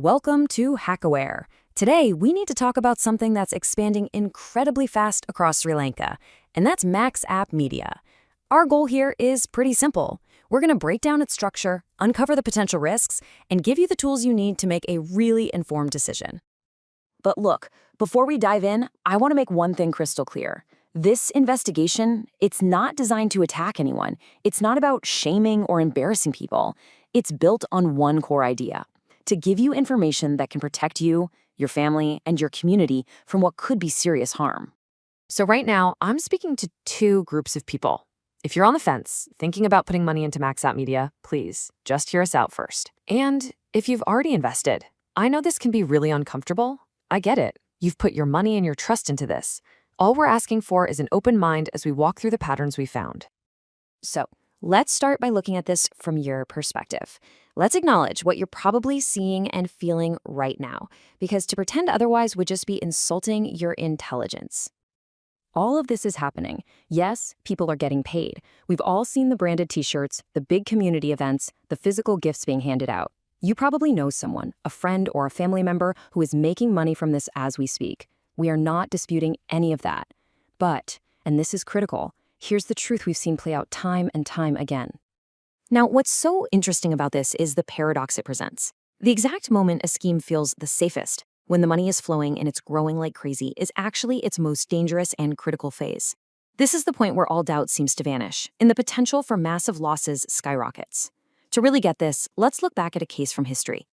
Welcome to HackAware. Today, we need to talk about something that's expanding incredibly fast across Sri Lanka, and that's Max App Media. Our goal here is pretty simple. We're going to break down its structure, uncover the potential risks, and give you the tools you need to make a really informed decision. But look, before we dive in, I want to make one thing crystal clear. This investigation, it's not designed to attack anyone. It's not about shaming or embarrassing people. It's built on one core idea: to give you information that can protect you, your family, and your community from what could be serious harm. So right now, I'm speaking to two groups of people. If you're on the fence, thinking about putting money into Max App Media, please, just hear us out first. And if you've already invested, I know this can be really uncomfortable. I get it. You've put your money and your trust into this. All we're asking for is an open mind as we walk through the patterns we found. So, let's start by looking at this from your perspective. Let's acknowledge what you're probably seeing and feeling right now, because to pretend otherwise would just be insulting your intelligence. All of this is happening. Yes, people are getting paid. We've all seen the branded t-shirts, the big community events, the physical gifts being handed out. You probably know someone, a friend or a family member, who is making money from this as we speak. We are not disputing any of that. But, and this is critical, here's the truth we've seen play out time and time again. Now, what's so interesting about this is the paradox it presents. The exact moment a scheme feels the safest, when the money is flowing and it's growing like crazy, is actually its most dangerous and critical phase. This is the point where all doubt seems to vanish, and the potential for massive losses skyrockets. To really get this, let's look back at a case from history.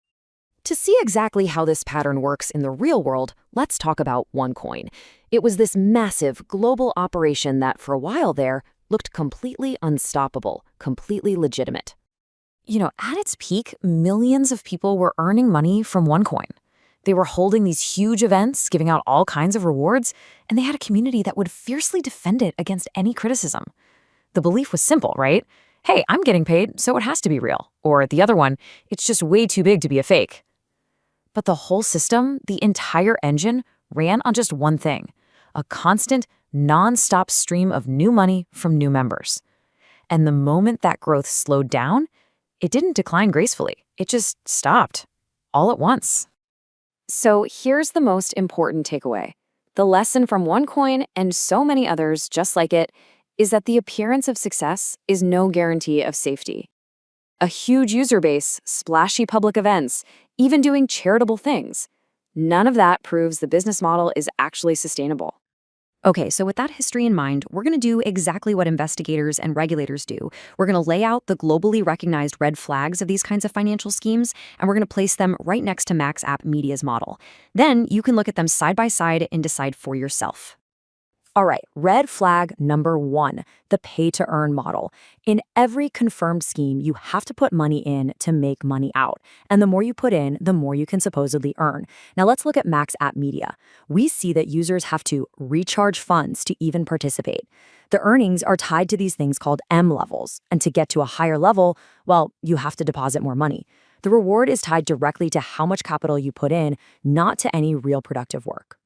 To see exactly how this pattern works in the real world, let's talk about OneCoin. It was this massive global operation that, for a while there, looked completely unstoppable, completely legitimate. At its peak, millions of people were earning money from OneCoin. They were holding these huge events, giving out all kinds of rewards, and they had a community that would fiercely defend it against any criticism. The belief was simple, right? Hey, I'm getting paid, so it has to be real. Or the other one, it's just way too big to be a fake. But the whole system, the entire engine, ran on just one thing: a constant, non-stop stream of new money from new members. And the moment that growth slowed down, it didn't decline gracefully. It just stopped, all at once. So here's the most important takeaway. The lesson from OneCoin and so many others just like it is that the appearance of success is no guarantee of safety. A huge user base, splashy public events, even doing charitable things. None of that proves the business model is actually sustainable. Okay, so with that history in mind, we're going to do exactly what investigators and regulators do. We're going to lay out the globally recognized red flags of these kinds of financial schemes, and we're going to place them right next to Max App Media's model. Then you can look at them side by side and decide for yourself. All right, red flag number 1, the pay-to-earn model. In every confirmed scheme, you have to put money in to make money out. And the more you put in, the more you can supposedly earn. Now let's look at Max App Media. We see that users have to recharge funds to even participate. The earnings are tied to these things called M levels. And to get to a higher level, well, you have to deposit more money. The reward is tied directly to how much capital you put in, not to any real productive work.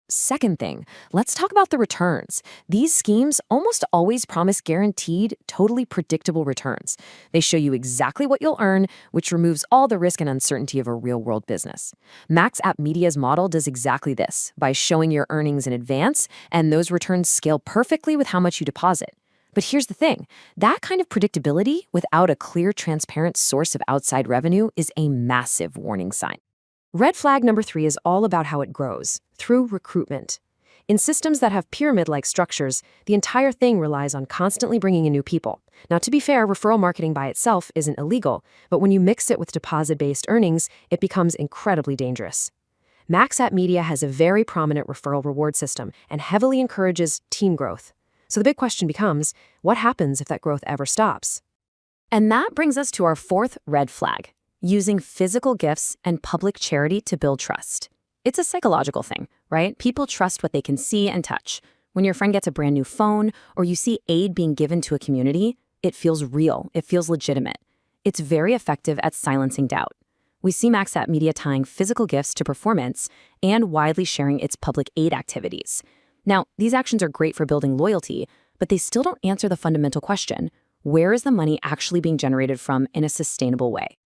Second thing, let's talk about the returns. These schemes almost always promise guaranteed, totally predictable returns. They show you exactly what you'll earn, which removes all the risk and uncertainty of a real-world business. Max App Media's model does exactly this by showing your earnings in advance, and those returns scale perfectly with how much you deposit. But here's the thing, that kind of predictability without a clear, transparent source of outside revenue is a massive warning sign. Red flag number 3 is all about how it grows, through recruitment. In systems that have pyramid-like structures, the entire thing relies on constantly bringing in new people. Now, to be fair, referral marketing by itself isn't illegal, but when you mix it with deposit-based earnings, it becomes incredibly dangerous. Max App Media has a very prominent referral reward system and heavily encourages team growth. So the big question becomes, what happens if that growth ever stops? And that brings us to our 4th red flag: using physical gifts and public charity to build trust. It's a psychological thing, right? People trust what they can see and touch. When your friend gets a brand new phone or you see aid being given to a community, it feels real, it feels legitimate. It's very effective at silencing doubt. We see Max App Media tying physical gifts to performance and widely sharing its public aid activities. Now, these actions are great for building loyalty, but they still don't answer the fundamental question: where is the money actually being generated from in a sustainable way?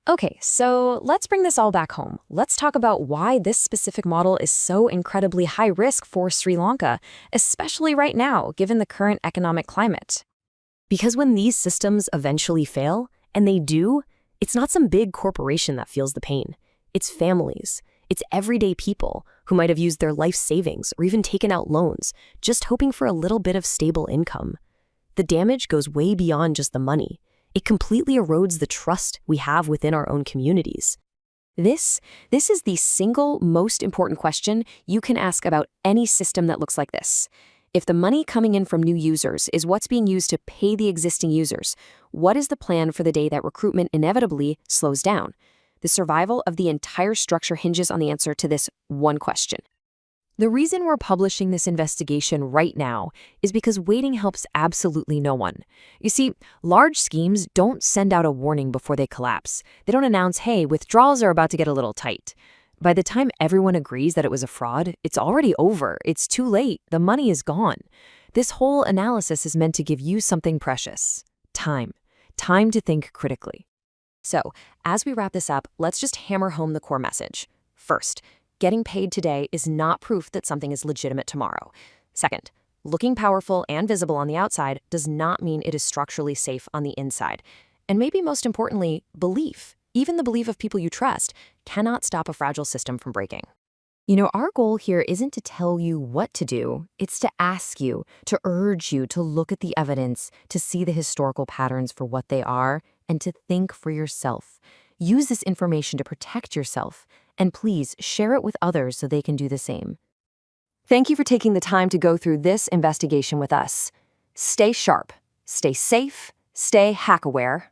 Okay, so let's bring this all back home. Let's talk about why this specific model is so incredibly high risk for Sri Lanka, especially right now, given the current economic climate. Because when these systems eventually fail, and they do, it's not some big corporation that feels the pain. It's families. It's everyday people who might have used their life savings or even taken out loans, just hoping for a little bit of stable income. The damage goes way beyond just the money. It completely erodes the trust we have within our own communities. This is the single most important question you can ask about any system that looks like this. If the money coming in from new users is what's being used to pay the existing users, what is the plan for the day that recruitment inevitably slows down? The survival of the entire structure hinges on the answer to this one question. The reason we're publishing this investigation right now is because waiting helps absolutely no one. You see, large schemes don't send out a warning before they collapse. They don't announce, hey, withdrawals are about to get a little tight. By the time everyone agrees that it was a fraud, it's already over. It's too late. The money is gone. This whole analysis is meant to give you something precious. Time. Time to think critically. So, as we wrap this up, let's just hammer home the core message. First, getting paid today is not proof that something is legitimate tomorrow. Second, looking powerful and visible on the outside does not mean it is structurally safe on the inside. And maybe most importantly, belief, even the belief of people you trust, cannot stop a fragile system from breaking. Our goal here isn't to tell you what to do. It's to ask you, to urge you to look at the evidence, to see the historical patterns for what they are, and to think for yourself. Use this information to protect yourself, and please share it with others so they can do the same. Thank you for taking the time to go through this investigation with us. Stay sharp, stay safe, stay hack-aware.